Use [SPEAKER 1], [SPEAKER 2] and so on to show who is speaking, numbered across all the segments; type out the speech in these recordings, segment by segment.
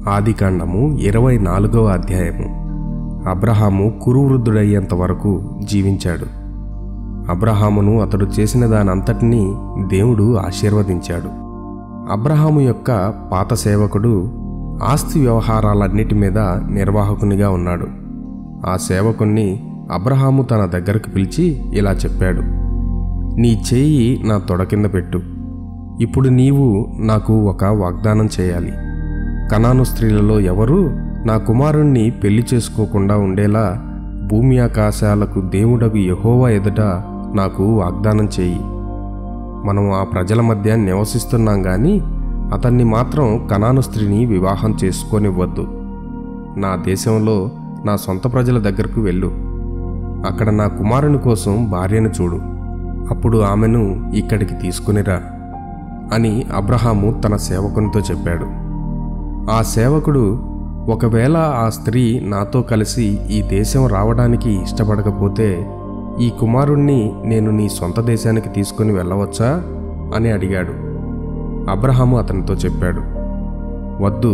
[SPEAKER 1] ఆదికాండము 24వ అధ్యాయము. అబ్రహాము కురువృద్ధుడయ్యేంత వరకు జీవించాడు. అబ్రహామును అతడు చేసిన దానంతటినీ దేవుడు ఆశీర్వదించాడు. అబ్రహాము యొక్క పాత సేవకుడు ఆస్తి వ్యవహారాలన్నిటి మీద నిర్వాహకునిగా ఉన్నాడు. ఆ సేవకుణ్ణి అబ్రహాము తన దగ్గరకు పిలిచి ఇలా చెప్పాడు: నీ చేయి నా తొడ కింద పెట్టు. ఇప్పుడు నీవు నాకు ఒక వాగ్దానం చేయాలి. కనాను స్త్రీలలో ఎవరూ నా కుమారుణ్ణి పెళ్లి చేసుకోకుండా ఉండేలా భూమి ఆకాశాలకు దేవుడగు యెహోవా ఎదుట నాకు వాగ్దానం చేయి. మనం ఆ ప్రజల మధ్య నివసిస్తున్నాం గాని అతన్ని మాత్రం కనాను స్త్రీని వివాహం చేసుకోనివ్వద్దు. నా దేశంలో నా సొంత ప్రజల దగ్గరకు వెళ్ళు. అక్కడ నా కుమారుని కోసం భార్యను చూడు. అప్పుడు ఆమెను ఇక్కడికి తీసుకునిరా అని అబ్రహాము తన సేవకునితో చెప్పాడు. ఆ సేవకుడు, ఒకవేళ ఆ స్త్రీ నాతో కలిసి ఈ దేశం రావడానికి ఇష్టపడకపోతే ఈ కుమారుణ్ణి నేను నీ సొంత దేశానికి తీసుకుని వెళ్ళవచ్చా అని అడిగాడు. అబ్రహాము అతనితో చెప్పాడు: వద్దు,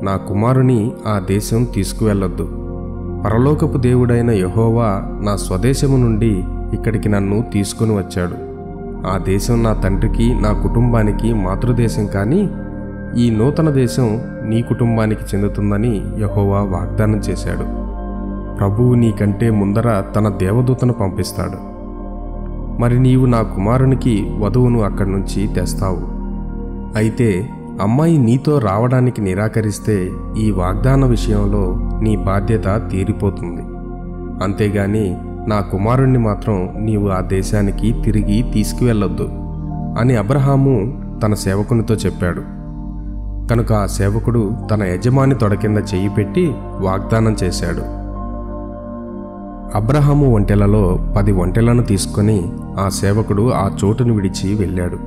[SPEAKER 1] నా కుమారుని ఆ దేశం తీసుకువెళ్ళొద్దు. పరలోకపు దేవుడైన యెహోవా నా స్వదేశము నుండి ఇక్కడికి నన్ను తీసుకుని వచ్చాడు. ఆ దేశం నా తండ్రికి నా కుటుంబానికి మాతృదేశం, కానీ ఈ నూతన దేశం నీ కుటుంబానికి చెందుతుందని యెహోవా వాగ్దానం చేశాడు. ప్రభువు నీకంటే ముందర తన దేవదూతను పంపిస్తాడు. మరి నీవు నా కుమారునికి వధువును అక్కడి నుంచి తెస్తావు. అయితే అమ్మాయి నీతో రావడానికి నిరాకరిస్తే ఈ వాగ్దాన విషయంలో నీ బాధ్యత తీరిపోతుంది. అంతేగాని నా కుమారుణ్ణి మాత్రం నీవు ఆ దేశానికి తిరిగి తీసుకువెళ్ళొద్దు అని అబ్రహాము తన సేవకునితో చెప్పాడు. కనుక ఆ సేవకుడు తన యజమాని తొడ కింద చెయ్యి పెట్టి వాగ్దానం చేశాడు. అబ్రహాము ఒంటెలలో 10 ఒంటెలను తీసుకొని ఆ సేవకుడు ఆ చోటును విడిచి వెళ్ళాడు.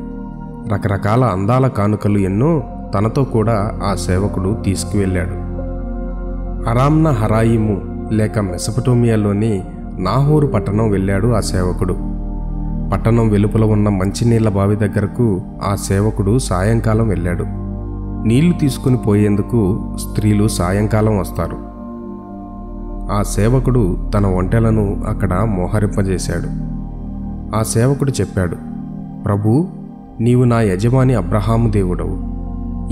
[SPEAKER 1] రకరకాల అందాల కానుకలు ఎన్నో తనతో కూడా ఆ సేవకుడు తీసుకువెళ్ళాడు. అరామ్న హరాయిము లేక మెసపటోమియాలోని నాహోరు పట్టణం వెళ్ళాడు ఆ సేవకుడు. పట్టణం వెలుపల ఉన్న మంచినీళ్ల బావి దగ్గరకు ఆ సేవకుడు సాయంకాలం వెళ్ళాడు. నీళ్లు తీసుకుని పోయేందుకు స్త్రీలు సాయంకాలం వస్తారు. ఆ సేవకుడు తన ఒంటెలను అక్కడ మోహరింపజేశాడు. ఆ సేవకుడు చెప్పాడు: ప్రభూ, నీవు నా యజమాని అబ్రహాము దేవుడవు.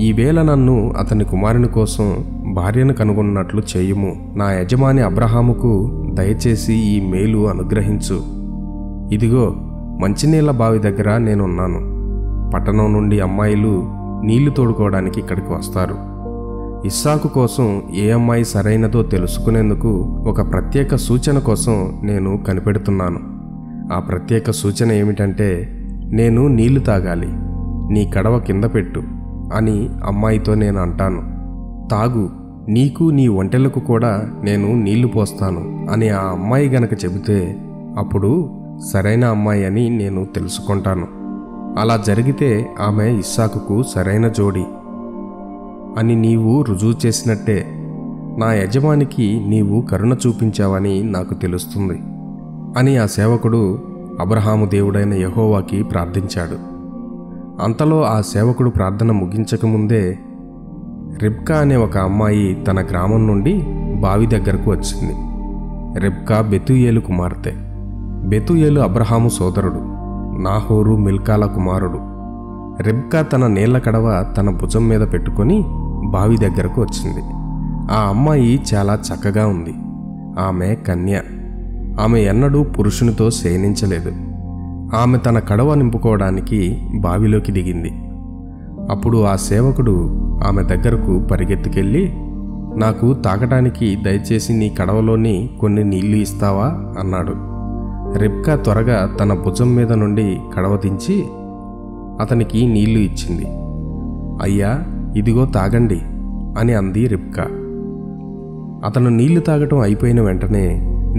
[SPEAKER 1] ఈవేళ నన్ను అతని కుమారుని కోసం భార్యను కనుగొన్నట్లు చేయుము. నా యజమాని అబ్రహాముకు దయచేసి ఈ మేలు అనుగ్రహించు. ఇదిగో, మంచినీళ్ల బావి దగ్గర నేనున్నాను. పట్టణం నుండి అమ్మాయిలు నీళ్లు తోడుకోవడానికి ఇక్కడికి వస్తారు. ఇస్సాకు కోసం ఏ అమ్మాయి సరైనదో తెలుసుకునేందుకు ఒక ప్రత్యేక సూచన కోసం నేను కనిపెడుతున్నాను. ఆ ప్రత్యేక సూచన ఏమిటంటే, నేను నీళ్లు తాగాలి, నీ కడవ కింద పెట్టు అని అమ్మాయితో నేను అంటాను. తాగు, నీకు నీ ఒంటెలకు కూడా నేను నీళ్లు పోస్తాను అని ఆ అమ్మాయి గనక చెబితే అప్పుడు సరైన అమ్మాయి అని నేను తెలుసుకుంటాను. అలా జరిగితే ఆమె ఇస్సాకుకు సరైన జోడి అని నీవు రుజువు చేసినట్టే. నా యజమానికి నీవు కరుణ చూపించావని నాకు తెలుస్తుంది అని ఆ సేవకుడు అబ్రహాము దేవుడైన యెహోవాకి ప్రార్థించాడు. అంతలో ఆ సేవకుడు ప్రార్థన ముగించకముందే రిబ్కా అనే ఒక అమ్మాయి తన గ్రామం నుండి బావి దగ్గరకు వచ్చింది. రిబ్కా బెతూయేలు కుమార్తె. బెతూయేలు అబ్రహాము సోదరుడు, నాహోరు మిల్కాల కుమారుడు. రిబ్కా తన నీళ్ల కడవ తన భుజం మీద పెట్టుకొని బావి దగ్గరకు వచ్చింది. ఆ అమ్మాయి చాలా చక్కగా ఉంది. ఆమె కన్య. ఆమె ఎన్నడూ పురుషునితో శయనించలేదు. ఆమె తన కడవ నింపుకోవడానికి బావిలోకి దిగింది. అప్పుడు ఆ సేవకుడు ఆమె దగ్గరకు పరిగెత్తుకెళ్ళి, నాకు తాగటానికి దయచేసి నీ కడవలోని కొన్ని నీళ్లు ఇస్తావా అన్నాడు. రిబ్కా త్వరగా తన భుజం మీద నుండి కడవ దించి అతనికి నీళ్లు ఇచ్చింది. అయ్యా, ఇదిగో తాగండి అని అంది రిబ్కా. అతను నీళ్లు తాగటం అయిపోయిన వెంటనే,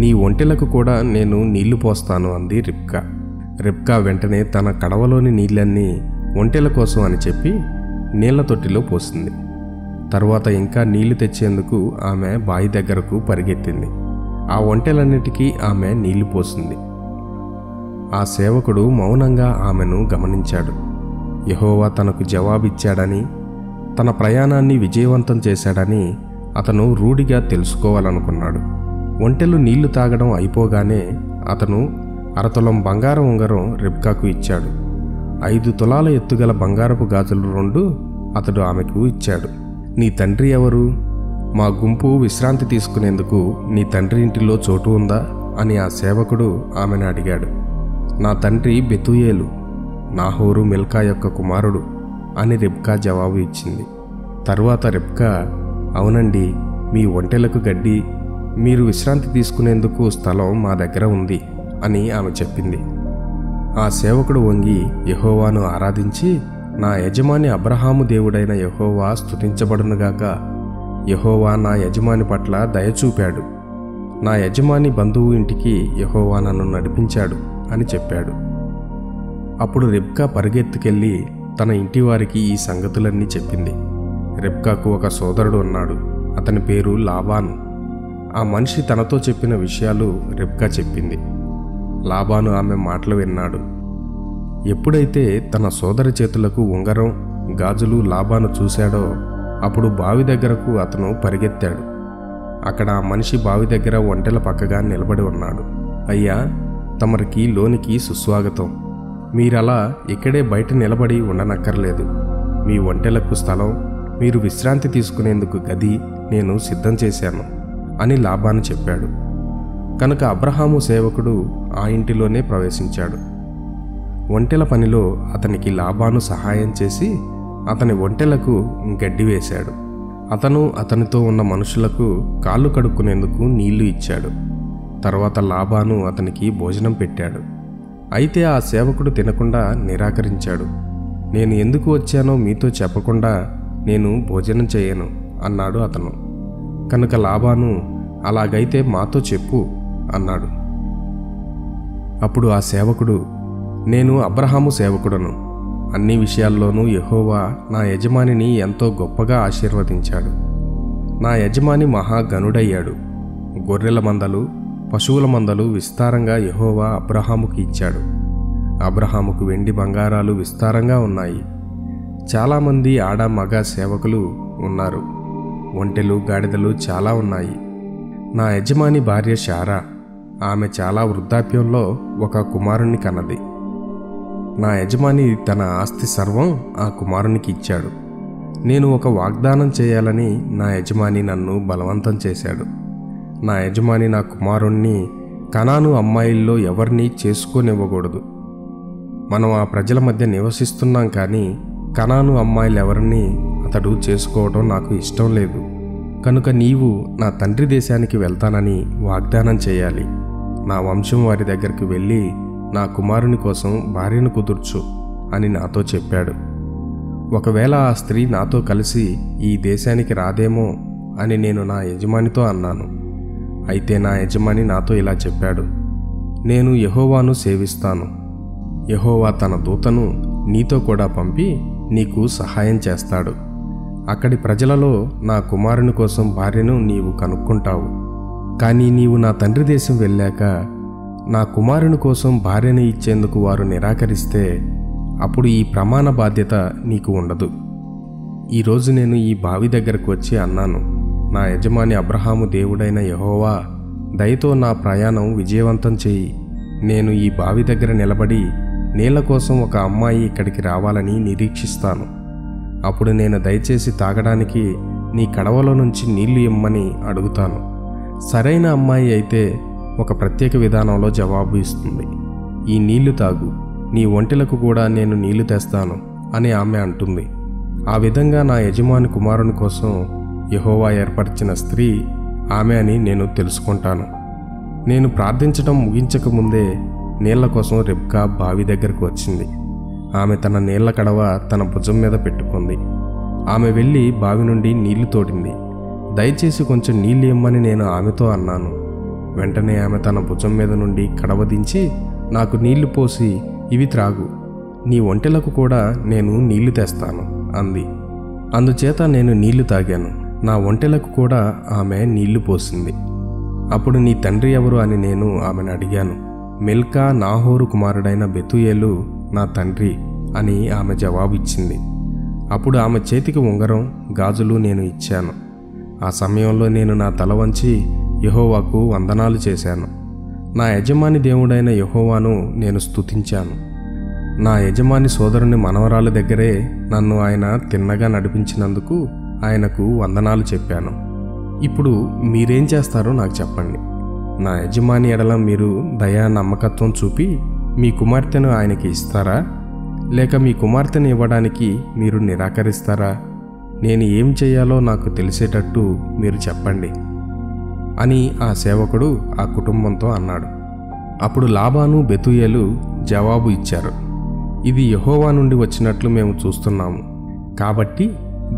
[SPEAKER 1] నీ ఒంటెలకు కూడా నేను నీళ్లు పోస్తాను అంది రిబ్కా. రిబ్కా వెంటనే తన కడవలోని నీళ్ళన్నీ ఒంటెల కోసం అని చెప్పి నీళ్ల తొట్టిలో పోసింది. తరువాత ఇంకా నీళ్లు తెచ్చేందుకు ఆమె బావి దగ్గరకు పరిగెత్తింది. ఆ ఒంటెలన్నిటికీ ఆమె నీళ్లు పోసింది. ఆ సేవకుడు మౌనంగా ఆమెను గమనించాడు. యెహోవా తనకు జవాబిచ్చాడని, తన ప్రయాణాన్ని విజయవంతం చేశాడని అతను రూఢిగా తెలుసుకోవాలనుకున్నాడు. ఒంటెలు నీళ్లు తాగడం అయిపోగానే అతను అరతులం బంగారం ఉంగరం రెబ్కాకు ఇచ్చాడు. 5 తులాల ఎత్తుగల బంగారపు గాజులు 2 అతడు ఆమెకు ఇచ్చాడు. నీ తండ్రి ఎవరు? మా గుంపు విశ్రాంతి తీసుకునేందుకు నీ తండ్రి ఇంటిలో చోటు ఉందా అని ఆ సేవకుడు ఆమెను అడిగాడు. నా తండ్రి బెతూయేలు, నాహోరు మిల్కా యొక్క కుమారుడు అని రెబ్కా జవాబు ఇచ్చింది. తరువాత రెబ్కా, అవునండి, మీ ఒంటెలకు గడ్డి, మీరు విశ్రాంతి తీసుకునేందుకు స్థలం మా దగ్గర ఉంది అని ఆమె చెప్పింది. ఆ సేవకుడు వంగి యెహోవాను ఆరాధించి, నా యజమాని అబ్రహాము దేవుడైన యెహోవా స్తుతించబడునుగాక, యెహోవా నా యజమాని పట్ల దయచూపాడు, నా యజమాని బంధువు ఇంటికి యెహోవా నన్ను నడిపించాడు అని చెప్పాడు. అప్పుడు రెబ్కా పరిగెత్తుకెళ్ళి తన ఇంటివారికి ఈ సంగతులన్నీ చెప్పింది. రెబ్కాకు ఒక సోదరుడు ఉన్నాడు. అతని పేరు లాబాను. ఆ మనిషి తనతో చెప్పిన విషయాలు రెబ్కా చెప్పింది. లాబాను ఆమె మాటలు విన్నాడు. ఎప్పుడైతే తన సోదరి చేతులకు ఉంగరం, గాజులు లాబాను చూశాడో అప్పుడు బావి దగ్గరకు అతను పరిగెత్తాడు. అక్కడ ఆ మనిషి బావి దగ్గర ఒంటెల పక్కగా నిలబడి ఉన్నాడు. అయ్యా, తమరికి లోనికి సుస్వాగతం. మీరలా ఇక్కడే బయట నిలబడి ఉండనక్కర్లేదు. మీ ఒంటెలకు స్థలం, మీరు విశ్రాంతి తీసుకునేందుకు గది నేను సిద్ధం చేశాను అని లాబాను చెప్పాడు. కనుక అబ్రహాము సేవకుడు ఆ ఇంటిలోనే ప్రవేశించాడు. ఒంటెల పనిలో అతనికి లాబాను సహాయం చేసి అతని ఒంటెలకు గడ్డి వేశాడు. అతను అతనితో ఉన్న మనుషులకు కాళ్ళు కడుక్కునేందుకు నీళ్లు ఇచ్చాడు. తర్వాత లాబాను అతనికి భోజనం పెట్టాడు. అయితే ఆ సేవకుడు తినకుండా నిరాకరించాడు. నేను ఎందుకు వచ్చానో మీతో చెప్పకుండా నేను భోజనం చేయను అన్నాడు అతను. కనుక లాబాను, అలాగైతే మాతో చెప్పు అన్నాడు. అప్పుడు ఆ సేవకుడు, నేను అబ్రహాము సేవకుడను. అన్ని విషయాల్లోనూ యెహోవా నా యజమానిని ఎంతో గొప్పగా ఆశీర్వదించాడు. నా యజమాని మహాగనుడయ్యాడు. గొర్రెల మందలు, పశువుల మందలు విస్తారంగా యెహోవా అబ్రహాముకి ఇచ్చాడు. అబ్రహాముకు వెండి బంగారాలు విస్తారంగా ఉన్నాయి. చాలామంది ఆడ మగ సేవకులు ఉన్నారు. ఒంటెలు, గాడిదలు చాలా ఉన్నాయి. నా యజమాని భార్య శారా, ఆమె చాలా వృద్ధాప్యంలో ఒక కుమారుణ్ణి కన్నది. నా యజమాని తన ఆస్తి సర్వం ఆ కుమారునికి ఇచ్చాడు. నేను ఒక వాగ్దానం చేయాలని నా యజమాని నన్ను బలవంతం చేశాడు. నా యజమాని నా కుమారుణ్ణి కనాను అమ్మాయిల్లో ఎవరినీ చేసుకోనివ్వకూడదు. మనం ఆ ప్రజల మధ్య నివసిస్తున్నాం, కానీ కనాను అమ్మాయిలెవరినీ అతడు చేసుకోవడం నాకు ఇష్టం లేదు. కనుక నీవు నా తండ్రి దేశానికి వెళ్తానని వాగ్దానం చేయాలి. నా వంశం వారి దగ్గరికి వెళ్ళి నా కుమారుని కోసం భార్యను కుదుర్చు అని నాతో చెప్పాడు. ఒకవేళ ఆ స్త్రీ నాతో కలిసి ఈ దేశానికి రాదేమో అని నేను నా యజమానితో అన్నాను. అయితే నా యజమాని నాతో ఇలా చెప్పాడు, నేను యెహోవాను సేవిస్తాను. యెహోవా తన దూతను నీతో కూడా పంపి నీకు సహాయం చేస్తాడు. అక్కడి ప్రజలలో నా కుమారుని కోసం భార్యను నీవు కనుక్కుంటావు. కానీ నీవు నా తండ్రి దేశం వెళ్ళాక నా కుమారుని కోసం భార్యను ఇచ్చేందుకు వారు నిరాకరిస్తే అప్పుడు ఈ ప్రమాణ బాధ్యత నీకు ఉండదు. ఈరోజు నేను ఈ బావి దగ్గరకు వచ్చి అన్నాను, నా యజమాని అబ్రహాము దేవుడైన యెహోవా దయతో నా ప్రయాణం విజయవంతం చేయి. నేను ఈ బావి దగ్గర నిలబడి నీళ్ల కోసం ఒక అమ్మాయి ఇక్కడికి రావాలని నిరీక్షిస్తాను. అప్పుడు నేను దయచేసి తాగడానికి నీ కడవలో నుంచి నీళ్లు ఇమ్మని అడుగుతాను. సరైన అమ్మాయి అయితే ఒక ప్రత్యేక విధానంలో జవాబు ఇస్తుంది, ఈ నీళ్లు తాగు, నీ ఒంటెలకు కూడా నేను నీళ్లు తెస్తాను అని ఆమె అంటుంది. ఆ విధంగా నా యజమాని కుమారుని కోసం యెహోవా ఏర్పరిచిన స్త్రీ ఆమె అని నేను తెలుసుకుంటాను. నేను ప్రార్థించడం ముగించకముందే నీళ్ల కోసం రెబ్కా బావి దగ్గరకు వచ్చింది. ఆమె తన నీళ్ల కడవ తన భుజం మీద పెట్టుకుంది. ఆమె వెళ్ళి బావి నుండి నీళ్లు తోడింది. దయచేసి కొంచెం నీళ్ళు ఇమ్మని నేను ఆమెతో అన్నాను. వెంటనే ఆమె తన భుజం మీద నుండి కడవ దించి నాకు నీళ్లు పోసి, ఇవి త్రాగు, నీ ఒంటెలకు కూడా నేను నీళ్లు తెస్తాను అంది. అందుచేత నేను నీళ్లు తాగాను. నా ఒంటెలకు కూడా ఆమె నీళ్లు పోసింది. అప్పుడు నీ తండ్రి ఎవరు అని నేను ఆమెను అడిగాను. మిల్కా నాహోరు కుమారుడైన బెతూయేలు నా తండ్రి అని ఆమె జవాబిచ్చింది. అప్పుడు ఆమె చేతికి ఉంగరం, గాజులు నేను ఇచ్చాను. ఆ సమయంలో నేను నా తల వంచి యెహోవాకు వందనాలు చేశాను. నా యజమాని దేవుడైన యెహోవాను నేను స్తుతించాను. నా యజమాని సోదరుని మనవరాల దగ్గరే నన్ను ఆయన తిన్నగా నడిపించినందుకు ఆయనకు వందనాలు చెప్పాను. ఇప్పుడు మీరేం చేస్తారో నాకు చెప్పండి. నా యజమాని ఎడల మీరు దయా నమ్మకత్వం చూపి మీ కుమార్తెను ఆయనకి ఇస్తారా? లేక మీ కుమార్తెను ఇవ్వడానికి మీరు నిరాకరిస్తారా? నేను ఏం చేయాలో నాకు తెలిసేటట్టు మీరు చెప్పండి అని ఆ సేవకుడు ఆ కుటుంబంతో అన్నాడు. అప్పుడు లాబాను, బెతూయేలు జవాబు ఇచ్చారు, ఇది యెహోవా నుండి వచ్చినట్లు మేము చూస్తున్నాము. కాబట్టి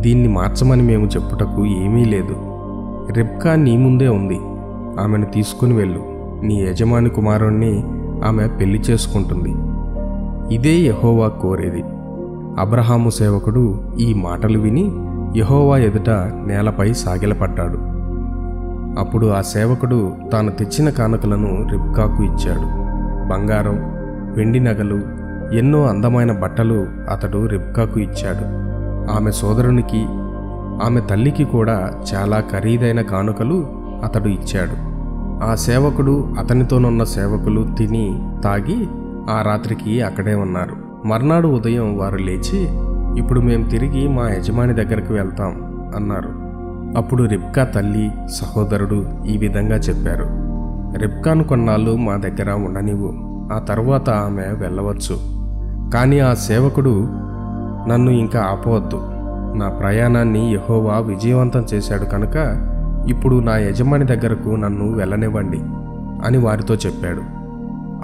[SPEAKER 1] దీన్ని మార్చమని మేము చెప్పుటకు ఏమీ లేదు. రెబ్కా నీ ముందే ఉంది. ఆమెను తీసుకుని వెళ్ళు. నీ యజమాని కుమారుణ్ణి ఆమె పెళ్లి చేసుకుంటుంది. ఇదే యెహోవా కోరేది. అబ్రహాము సేవకుడు ఈ మాటలు విని యెహోవా ఎదుట నేలపై సాగిలపడ్డాడు. అప్పుడు ఆ సేవకుడు తాను తెచ్చిన కానుకలను రిబ్కాకు ఇచ్చాడు. బంగారం, వెండి నగలు, ఎన్నో అందమైన బట్టలు అతడు రిబ్కాకు ఇచ్చాడు. ఆమె సోదరునికి, ఆమె తల్లికి కూడా చాలా ఖరీదైన కానుకలు అతడు ఇచ్చాడు. ఆ సేవకుడు, అతనితోనున్న సేవకులు తిని తాగి ఆ రాత్రికి అక్కడే ఉన్నారు. మర్నాడు ఉదయం వారు లేచి, ఇప్పుడు మేము తిరిగి మా యజమాని దగ్గరకు వెళ్తాం అన్నారు. అప్పుడు రిబ్కా తల్లి, సహోదరుడు ఈ విధంగా చెప్పారు, రిబ్కాను కొన్నాళ్ళు మా దగ్గర ఉండనివ్వు, ఆ తర్వాత ఆమె వెళ్ళవచ్చు. కానీ ఆ సేవకుడు, నన్ను ఇంకా ఆపవద్దు. నా ప్రయాణాన్ని యెహోవా విజయవంతం చేశాడు కనుక ఇప్పుడు నా యజమాని దగ్గరకు నన్ను వెళ్ళనివ్వండి అని వారితో చెప్పాడు.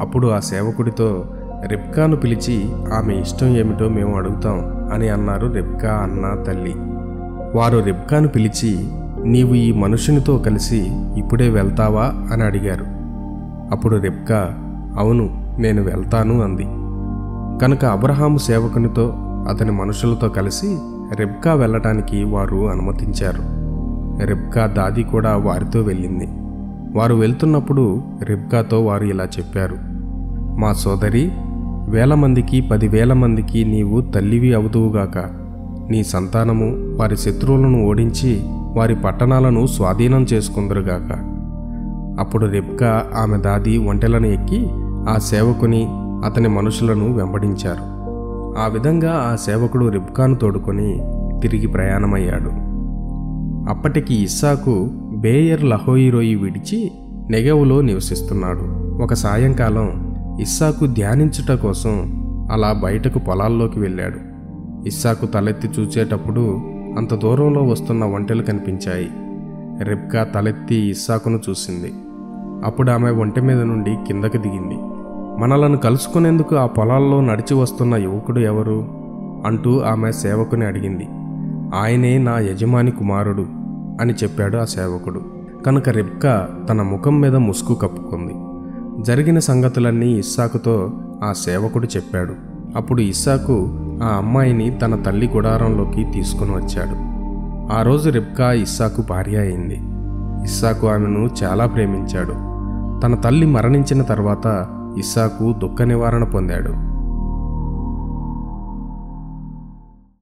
[SPEAKER 1] అప్పుడు ఆ సేవకుడితో, రిబ్కాను పిలిచి ఆమె ఇష్టం ఏమిటో మేము అడుగుతాం అని అన్నారు రిబ్కా అన్న తల్లి. వారు రిబ్కాను పిలిచి, నీవు ఈ మనుషునితో కలిసి ఇప్పుడే వెళ్తావా అని అడిగారు. అప్పుడు రిబ్కా, అవును, నేను వెళ్తాను అంది. కనుక అబ్రహాము సేవకునితో అతని మనుషులతో కలిసి రిబ్కా వెళ్ళటానికి వారు అనుమతించారు. రిబ్కా దాది కూడా వారితో వెళ్ళింది. వారు వెళ్తున్నప్పుడు రిబ్కాతో వారు ఇలా చెప్పారు, మా సోదరి, 1000 మందికి 10,000 మందికి నీవు తల్లివి అవుదువుగాక. నీ సంతానము వారి శత్రువులను ఓడించి వారి పట్టణాలను స్వాధీనం చేసుకుందరుగాక. అప్పుడు రిబ్కా ఆమె దాది ఒంటెలను ఎక్కి ఆ సేవకుని, అతని మనుషులను వెంబడించారు. ఆ విధంగా ఆ సేవకుడు రిబ్కాను తోడుకొని తిరిగి ప్రయాణమయ్యాడు. అప్పటికి ఇస్సాకు బేయర్ లహోయిరోయి విడిచి నెగెవులో నివసిస్తున్నాడు. ఒక సాయంకాలం ఇస్సాకు ధ్యానించుట కోసం అలా బయటకు పొలాల్లోకి వెళ్ళాడు. ఇస్సాకు తలెత్తి చూచేటప్పుడు అంత దూరంలో వస్తున్న ఒంటెలు కనిపించాయి. రిబ్కా తలెత్తి ఇస్సాకును చూసింది. అప్పుడు ఆమె ఒంటె మీద నుండి కిందకు దిగింది. మనలను కలుసుకునేందుకు ఆ పొలాల్లో నడిచి వస్తున్న యువకుడు ఎవరు అంటూ ఆమె సేవకుని అడిగింది. ఆయనే నా యజమాని కుమారుడు అని చెప్పాడు ఆ సేవకుడు. కనుక రిబ్కా తన ముఖం మీద ముసుగు కప్పుకుంది. జరిగిన సంగతులన్నీ ఇస్సాకుతో ఆ సేవకుడు చెప్పాడు. అప్పుడు ఇస్సాకు ఆ అమ్మాయిని తన తల్లి గుడారంలోకి తీసుకుని వచ్చాడు. ఆ రోజు రిబ్కా ఇస్సాకు భార్య అయింది. ఇస్సాకు ఆమెను చాలా ప్రేమించాడు. తన తల్లి మరణించిన తర్వాత ఇస్సాకు దుఃఖ నివారణ పొందాడు.